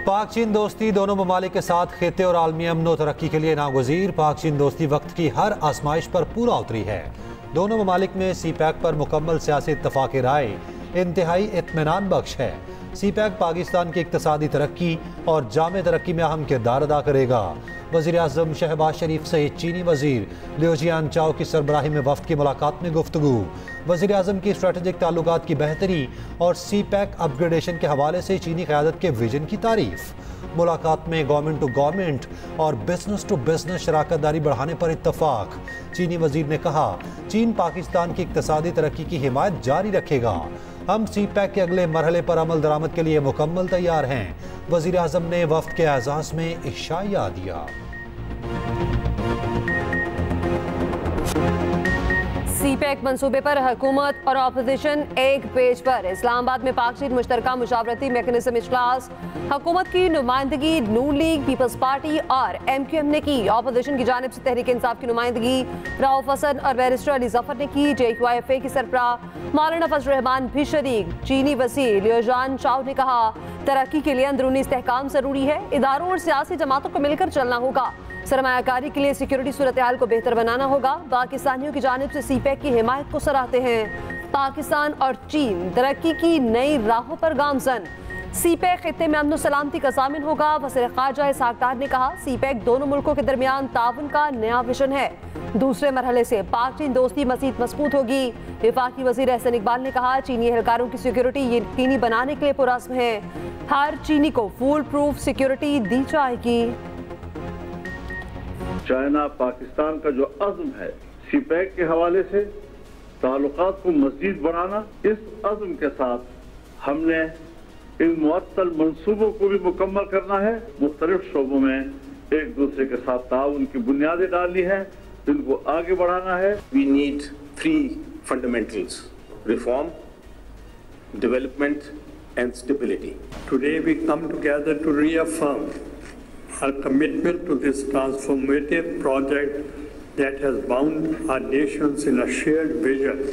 पाक चीन दोस्ती दोनों ममालिक के साथ खिते और आलमी अमन तरक्की के लिए नागुज़ीर। पाक चीन दोस्ती वक्त की हर आजमाइश पर पूरा उतरी है। दोनों ममालिक में सी पैक पर मुकम्मल सियासी इत्तफाक़ राय इंतहाई इत्मीनान बख्श है। सी पैक पाकिस्तान की इक़्तिसादी तरक्की और जामे तरक्की में अहम किरदार अदा करेगा। वज़ीर आज़म शहबाज शरीफ सहित चीनी वज़ीर लियो जियानचाओ की सरबराही में वफ़द की मुलाकात में गुफ्तगू। वज़ीर आज़म की स्ट्रेटेजिक ताल्लुकात की बेहतरी और सी पैक अपग्रेडेशन के हवाले से चीनी क़यादत के विजन की तारीफ। मुलाकात में गवर्नमेंट टू गवर्नमेंट और बिजनेस टू बिजनेस शराकत दारी बढ़ाने पर इत्तफाक। चीनी वज़ीर ने कहा, चीन पाकिस्तान की इक़्तिसादी तरक्की की हिमायत जारी रखेगा। हम सी पैक के अगले मरहले पर अमल दरामद के लिए मुकम्मल तैयार हैं। वज़ीर आज़म ने वफ़द के एजाज़ में इशाया दिया। सी पैक मंसूबे पर हुकूमत और अपोजिशन एक पेज पर। इस्लामाबाद में पाक चीन मुश्तरका मुशावरती मैकेनिज्म इजलास। हुकूमत की नुमाइंदगी नून लीग, पीपल्स पार्टी और MQM ने की। अपोजिशन की जानिब से तहरीक इंसाफ की नुमाइंदगी रऊफ हसन और बैरिस्टर अली जफर ने की। JQIFA की सरबराह मौलाना फजल रहमान भी शरीक। चीनी वज़ीर लियो जियानचाओ ने कहा, तरक्की के लिए अंदरूनी इस्तेहकाम जरूरी है। इदारों और सियासी जमातों को मिलकर चलना होगा। सरमायाकारी के लिए सिक्योरिटी सूरत हाल को बेहतर बनाना होगा। पाकिस्तानियों की जानिब से सी पैक की हिमायत को सराहते हैं। पाकिस्तान और चीन तरक्की की नई राहों पर गामजन। सी पैक खित्ते में अमन सलामती का ज़ामिन होगा। वज़ीर ख़ारजा इसहाक़ डार ने कहा, सी पैक दोनों मुल्कों के दरमियान ताउन का नया विजन है। दूसरे मरहले से पाक चीन दोस्ती मज़ीद मजबूत होगी। वफाकी वज़ीर एहसन इकबाल ने कहा, चीनी एहलकारों की सिक्योरिटी यकीनी बनाने के लिए पुरअज़्म है। हर चीनी को फुल प्रूफ सिक्योरिटी दी जाएगी। चाइना पाकिस्तान का जो अज़्म है सी पैक के हवाले से ताल्लुकात को मज़ीद बढ़ाना, इस अज़्म के साथ हमने इन मुअत्तल मंसूबों को भी मुकम्मल करना है। मुख्तलिफ शोबों में एक दूसरे के साथ ताउन की बुनियादें डालनी है, इनको आगे बढ़ाना है। We need three fundamentals: reform, development and stability. Today we come together to reaffirm our commitment to this transformative project that has bound our nations in a shared vision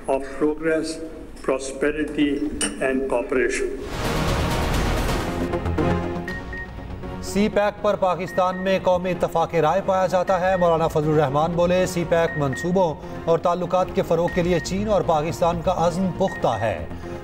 of progress, prosperity and cooperation. CPEC पर पाकिस्तान में कौमी इत्तफाक़ राय पाया जाता है। मौलाना फजल रहमान बोले, सी pack मंसूबों और ताल्लुकात के फ़रोग़ के लिए चीन और पाकिस्तान का अज़्म पुख्ता है।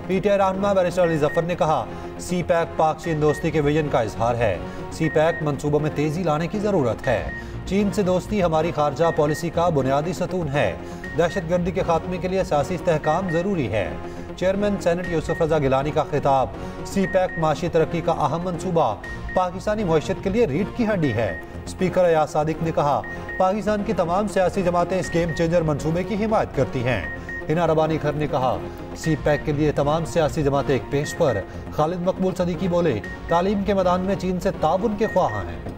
PTI रहनुमा बैरिस्टर अली जफर ने कहा, सी पैक पाक चीन दोस्ती के विजन का इजहार है। सी पैक मंसूबों में तेज़ी लाने की ज़रूरत है। चीन से दोस्ती हमारी खारजा पॉलिसी का बुनियादी सतून है। दहशतगर्दी के खात्मे के लिए सियासी इस्तेहकाम ज़रूरी है। चेयरमैन सेनेट यूसुफ रजा गिलानी का खिताब, सी पैक माशी तरक्की का अहम मंसूबा पाकिस्तानी मईशत के लिए रीढ़ की हड्डी है। स्पीकर अयाज सादिक ने कहा, पाकिस्तान की तमाम सियासी जमातें इस गेम चेंजर मंसूबे की हिमायत करती हैं। हिना रबानी खर ने कहा, सी पैक के लिए तमाम सियासी जमातें एक पेश पर। खालिद मकबूल सदीकी बोले, तालीम के मैदान में चीन से ताउन के ख्वाह हैं।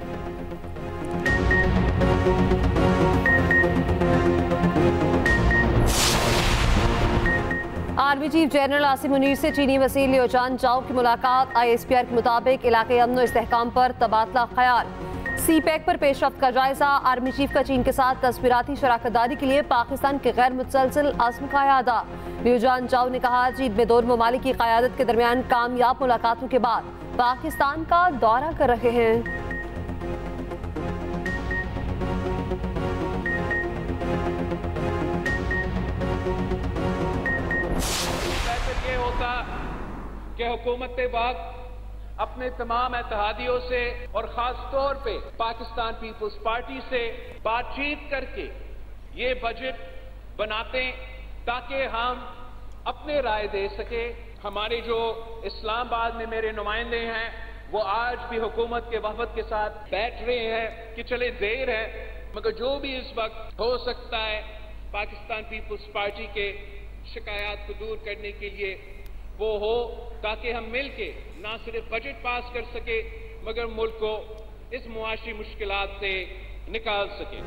Army chief general Asim Munir से चीनी वज़ीर लियो जियानचाओ की मुलाकात। ISPR के मुताबिक इलाके अमन और इस्तेहकाम पर तबादला ख्याल। सी पैक पर पेशरफ्त का जायजा। आर्मी चीफ का चीन के साथ तस्वीराती शराकत दारी के लिए पाकिस्तान के गैर मुतसलसल अज़्म का इआदा। लियो जियानचाओ ने कहा, चीन में दोनों ममालिक की क़यादत के दरमियान कामयाब मुलाकातों के बाद पाकिस्तान का दौरा कर रहे हैं। ये होता कि हुकूमत वक्त अपने तमाम इत्तेहादियों से और खास तौर पे पाकिस्तान पीपल्स पार्टी से बातचीत करके ये बजट बनाते ताकि हम अपने राय दे सके। हमारे जो इस्लामाबाद में मेरे नुमाइंदे हैं वो आज भी हुकूमत के वफद के साथ बैठ रहे हैं कि चले देर है मगर जो भी इस वक्त हो सकता है पाकिस्तान पीपल्स पार्टी के शिकायत को दूर करने के लिए वो हो, ताकि हम मिलके ना सिर्फ बजट पास कर सके मगर मुल्क को इस मुआशी मुश्किलात से निकाल सके।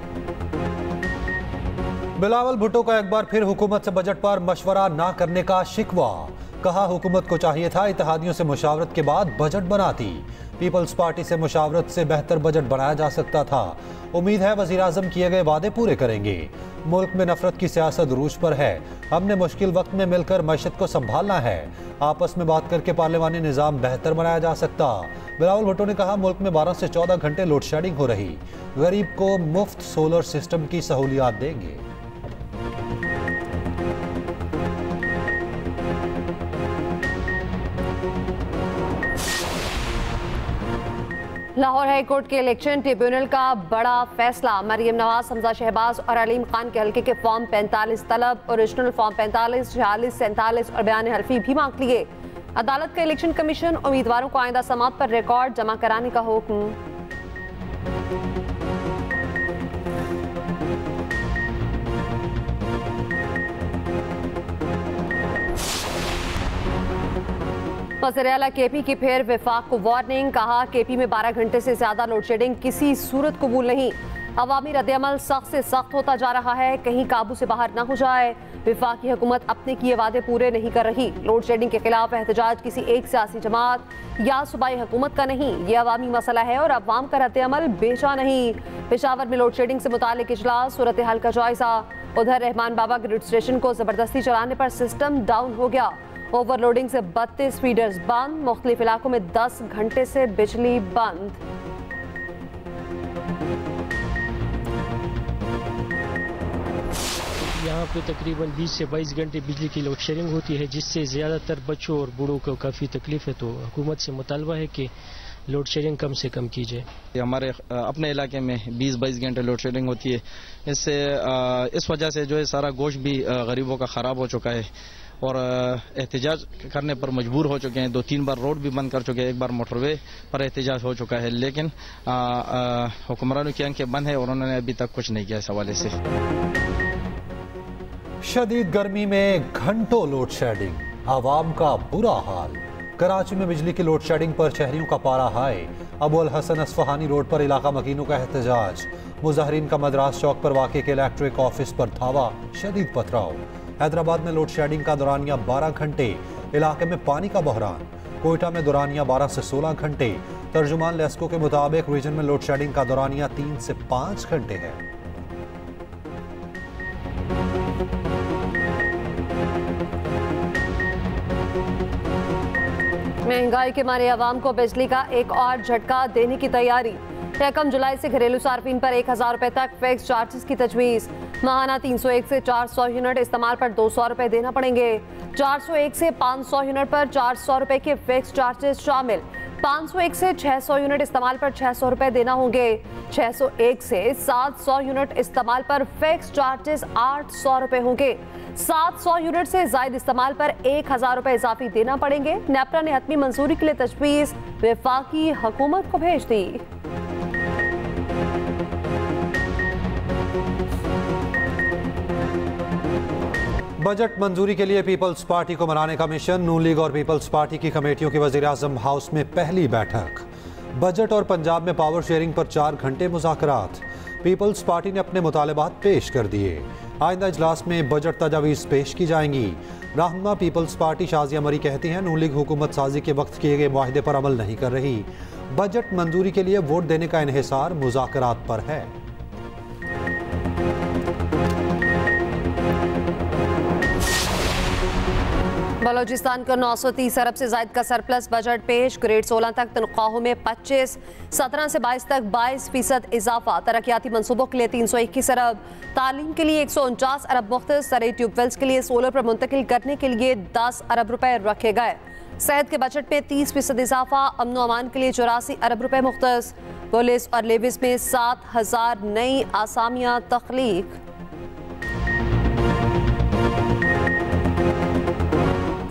बिलावल भुट्टो का एक बार फिर हुकूमत से बजट पर मशवरा ना करने का शिकवा। कहा, हुकूमत को चाहिए था इत्तेहादियों से मुशावरत के बाद बजट बनाती। पीपल्स पार्टी से मुशावरत से बेहतर बजट बनाया जा सकता था। उम्मीद है वज़ीर आज़म किए गए वादे पूरे करेंगे। मुल्क में नफरत की सियासत रूज पर है। हमने मुश्किल वक्त में मिलकर मईशत को संभालना है। आपस में बात करके पार्लिमानी निज़ाम बेहतर बनाया जा सकता। बिलावल भुट्टो ने कहा, मुल्क में 12 से 14 घंटे लोड शेडिंग हो रही। गरीब को मुफ्त सोलर सिस्टम की सहूलियात देंगे। लाहौर हाईकोर्ट के इलेक्शन ट्रिब्यूनल का बड़ा फैसला। मरियम नवाज, हमजा शहबाज और अलीम खान के हल्के के फॉर्म 45 तलब, ओरिजिनल फॉर्म 45, 46, 47 और बयान हल्फी भी मांग लिए। अदालत का इलेक्शन कमीशन उम्मीदवारों को आइंदा समात पर रिकॉर्ड जमा कराने का हुक्म। वज़ीर आला केपी की फिर विफाक को वार्निंग। कहा, केपी में 12 घंटे से ज्यादा लोड शेडिंग किसी सूरत कबूल नहीं। अवामी रद्द-ए-अमल सख्त से सख्त होता जा रहा है, कहीं काबू से बाहर न हो जाए। विफाकी हुकूमत अपने किए वादे पूरे नहीं कर रही। लोड शेडिंग के खिलाफ एहतजाज किसी एक सियासी जमात या सूबाई हुकूमत का नहीं, ये अवामी मसला है और अवाम का रद्द-ए-अमल बेचा नहीं। पेशावर में लोड शेडिंग से मुतालिक इजलास, सूरत हाल का जायजा। उधर रहमान बाबा ग्रिड स्टेशन को जबरदस्ती चलाने पर सिस्टम डाउन हो गया। ओवरलोडिंग से 32 फीडर्स बंद। मुख्तलिफ इलाकों में 10 घंटे से बिजली बंद। यहाँ पे तकरीबन 20 से 22 घंटे बिजली की लोड शेडिंग होती है, जिससे ज़्यादातर बच्चों और बूढ़ों को काफ़ी तकलीफ है। तो हुकूमत से मुतालबा है कि लोड शेडिंग कम से कम की जाए। हमारे अपने इलाके में 20-22 घंटे लोड शेडिंग होती है। इससे इस वजह से जो है सारा गोश्त भी गरीबों का ख़राब हो चुका है और एहतजाज करने पर मजबूर हो चुके हैं। 2-3 बार रोड भी बंद कर चुके हैं, एक बार मोटरवे पर एहतजाज हो चुका है, लेकिन हुक्मरानों की आंखें बंद है और उन्होंने अभी तक कुछ नहीं किया इस हवाले से। शदीद गर्मी में घंटों लोड शेडिंग, आवाम का बुरा हाल। कराची में बिजली की लोड शेडिंग पर शहरियों का पारा हाई। अबू अल हसन अस्फहानी रोड पर इलाका मकीनों का एहतजाज। मुजाहरीन का मद्रास चौक पर वाक़े के इलेक्ट्रिक ऑफिस पर धावा, शदीद पथराव। हैदराबाद में लोड शेडिंग का दौरानिया 12 घंटे, इलाके में पानी का बहरान। कोयटा में दौरानिया 12 से 16 घंटे। तर्जुमान लेस्को के मुताबिक रीजन में लोड शेडिंग का दौरानिया 3 से 5 घंटे है। महंगाई के मारे अवाम को बिजली का एक और झटका देने की तैयारी। 1 जुलाई से घरेलू सार्फिन पर 1000 रुपए तक फिक्स चार्जेस की तजवीज़। माहाना 301 से 400 यूनिट इस्तेमाल पर 200 रुपए देना पड़ेंगे। 401 से 500 यूनिट पर 400 रुपए के फिक्स चार्जेस शामिल। 501 से 600 यूनिट इस्तेमाल पर 600 रुपए देना होंगे। 601 से 700 यूनिट इस्तेमाल पर फिक्स चार्जेस 800 रुपए होंगे। 700 यूनिट से जायद इस्तेमाल पर 1000 रुपए इजाफी देना पड़ेंगे। नेपरा ने हतमी मंजूरी के लिए तजवीज़ वफाकी हुकूमत को भेज दी। बजट मंजूरी के लिए पीपल्स पार्टी को मनाने का मिशन। नून लीग और पीपल्स पार्टी की कमेटियों की वज़ीर आज़म हाउस में पहली बैठक। बजट और पंजाब में पावर शेयरिंग पर 4 घंटे मुज़ाकरात। पीपल्स पार्टी ने अपने मुतालबात पेश कर दिए। आइंदा इजलास में बजट तजावीज़ पेश की जाएंगी। रहनुमा पीपल्स पार्टी शाजिया मरी कहती हैं, नून लीग हुकूमत साजी के वक्त किए गए मुआहदे पर अमल नहीं कर रही। बजट मंजूरी के लिए वोट देने का इन्हिसार मुज़ाकरात पर है। बलोचिस्तान को 930 अरब से जायद का सरप्लस बजट पेश। ग्रेड 16 तक तनख्वाहों में 25, 17 से 22 तक 22% इजाफा। तरक्याती मनसूबों के लिए 321 अरब, तालीम के लिए 149 अरब मुख्तस, सरे ट्यूबवेल्स के लिए सोलर पर मुंतकिल करने के लिए 10 अरब रुपए रखे गए। सेहत के बजट में 30% इजाफा। अमन अमान के लिए 84 अरब रुपए मुख्तस। पुलिस और लेविस में 7000 नई आसामियां तख्लीक।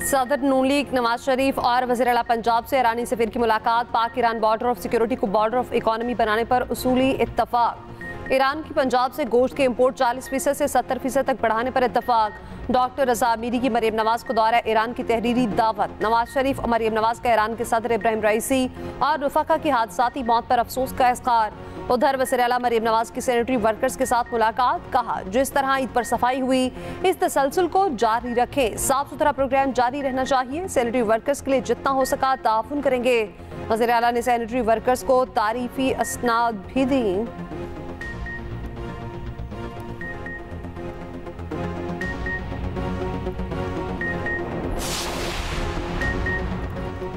सदर नून लीग नवाज शरीफ और वज़ीर आला पंजाब से ईरानी सफीर की मुलाकात। पाक ईरान बॉर्डर ऑफ सिक्योरिटी को बॉर्डर ऑफ इकोनॉमी बनाने पर उसूली इत्तफाक। ईरान की पंजाब से गोश्त के इंपोर्ट 40% से 70% तक बढ़ाने पर इत्तफाक। डॉक्टर रज़ा मीरी की मरियम नवाज को दौरा ईरान की तहरीरी दावत। नवाज शरीफ और मरियम नवाज का ईरान के सदर इब्राहिम रईसी और रुफका की हादसाती मौत पर अफसोस का इज़हार। उधर वज़ीर आला मरियम नवाज की सैनिटरी वर्कर्स के साथ मुलाकात। कहा, जिस तरह ईद पर सफाई हुई इस तसलसल को जारी रखें। साफ सुथरा प्रोग्राम जारी रहना चाहिए। सैनिटरी वर्कर्स के लिए जितना हो सका ताउन करेंगे। वज़ीर आला ने सैनिटरी वर्कर्स को तारीफी असनाद भी दी।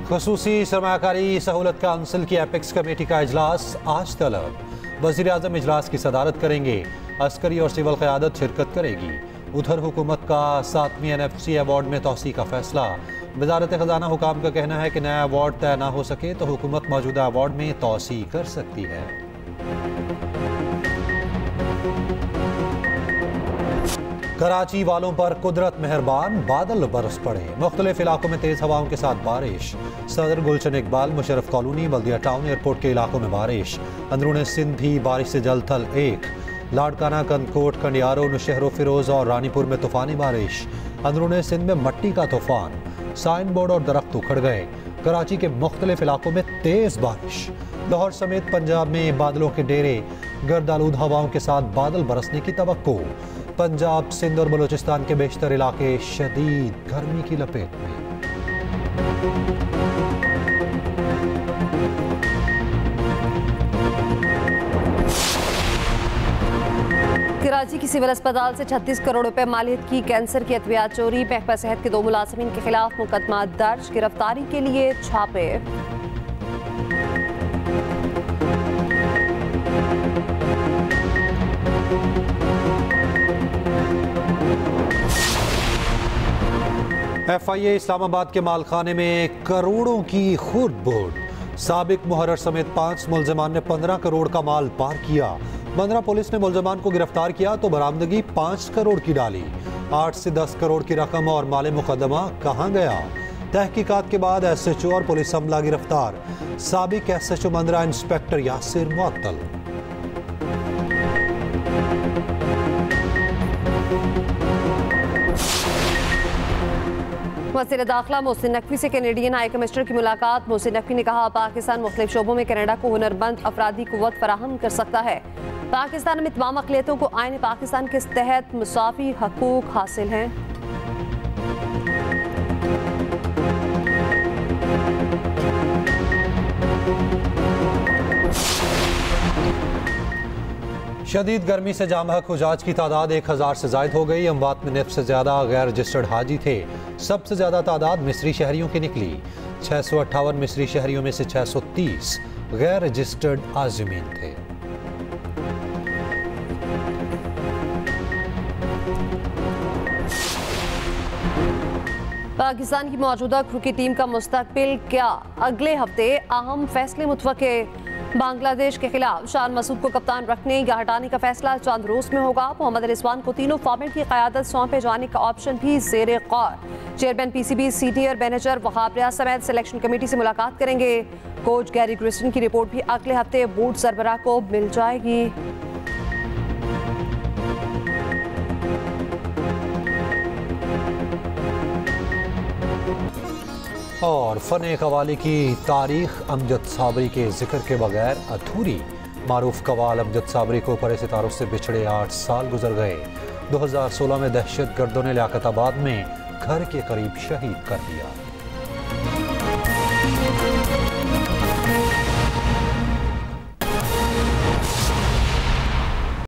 खसूसी सरमायाकारी सहूलत काउंसिल की एपेक्स कमेटी का इजलास आज तलब। वज़ीर आज़म इजलास की सदारत करेंगे। अस्करी और सिविल क़यादत शिरकत करेगी। उधर हुकूमत का 7वीं NFC अवार्ड में तोसी का फैसला। वज़ारत ख़जाना हुकाम का कहना है कि नया अवार्ड तय ना हो सके तो हुकूमत मौजूदा अवार्ड में तोसी कर सकती है। कराची वालों पर कुदरत मेहरबान, बादल बरस पड़े। मुख्तलिफ इलाकों में तेज हवाओं के साथ बारिश। सदर गुलशन इकबाल, मुशर्रफ कॉलोनी, बल्दिया टाउन, एयरपोर्ट के इलाकों में बारिश। अंदरून सिंध भी बारिश से जल थल एक। लाड़काना, कंदकोट, कंडियारो, नौशहरो, फिरोज और रानीपुर में तूफानी बारिश। अंदरून सिंध में मट्टी का तूफान। साइन बोर्ड और दरख्त उखड़ गए। कराची के मुख्तलिफ इलाकों में तेज बारिश। लाहौर समेत पंजाब में बादलों के डेरे। गर्दालूद हवाओं के साथ बादल बरसने की तवक्को। पंजाब, सिंध और बलूचिस्तान के बेशतर इलाके शदीद गर्मी की लपेट में। कराची की सिविल अस्पताल से 36 करोड़ रुपए मालियत की कैंसर की अद्वियात चोरी। महकमा सेहत के 2 मुलाजिमीन के खिलाफ मुकदमा दर्ज। गिरफ्तारी के लिए छापे। FIA इस्लामाबाद के मालखाने में करोड़ों की खुर्द बुर्द। साबिक मुहर्रर समेत 5 मुल्ज़िमान ने 15 करोड़ का माल पार किया। बंदरा पुलिस ने मुल्ज़िमान को गिरफ्तार किया तो बरामदगी 5 करोड़ की डाली। 8 से 10 करोड़ की रकम और माले मुकदमा कहाँ गया? तहकीकात के बाद SHO और पुलिस अमला गिरफ्तार। साबिक SHO बंदरा इंस्पेक्टर यासिर मुअत्तल। वज़ीर दाखिला मोहसिन नकवी से कैनेडियन हाई कमिश्नर की मुलाकात। मोहसिन नकवी ने कहा पाकिस्तान मुख्तलिफ शोबों में कनाडा को हुनरमंद अफरादी कुव्वत फराहम कर सकता है। पाकिस्तान में तमाम अक़लियतों को आईन पाकिस्तान के तहत मुसावी हकूक़ हासिल हैं। शदीद गर्मी से जामहक हुजाज की तादाद 1000 से जायद हो गई। अमवात में निफ़ से ज़्यादा गैर रजिस्टर्ड हाजी थे। सबसे ज़्यादा तादाद मिस्री शहरियों की निकली। 658 मिस्री शहरियों में से 630 गैर रजिस्टर्ड आज़मीन थे। पाकिस्तान की मौजूदा क्रिकेट टीम का मुस्तकबिल क्या? अगले हफ्ते अहम फैसले मुतवक्के। बांग्लादेश के खिलाफ शान मसूद को कप्तान रखने या हटाने का फैसला चंद रोज में होगा। मोहम्मद रिजवान को तीनों फॉर्मेट की क़यादत सौंपे जाने का ऑप्शन भी ज़ेरे गौर। Chairman PCB senior manager Wahab Riaz समेत सिलेक्शन कमेटी से मुलाकात करेंगे। कोच गैरी ग्रिस्टन की रिपोर्ट भी अगले हफ्ते बोर्ड सरबराह को मिल जाएगी। और फ़न कवाली की तारीख अमजद साबरी के जिक्र के बगैर अधूरी। मारूफ कवाल अमजद साबरी को परे सितारों से बिछड़े 8 साल गुजर गए। 2016 में दहशत गर्दों ने लियाकताबाद में घर के करीब शहीद कर दिया।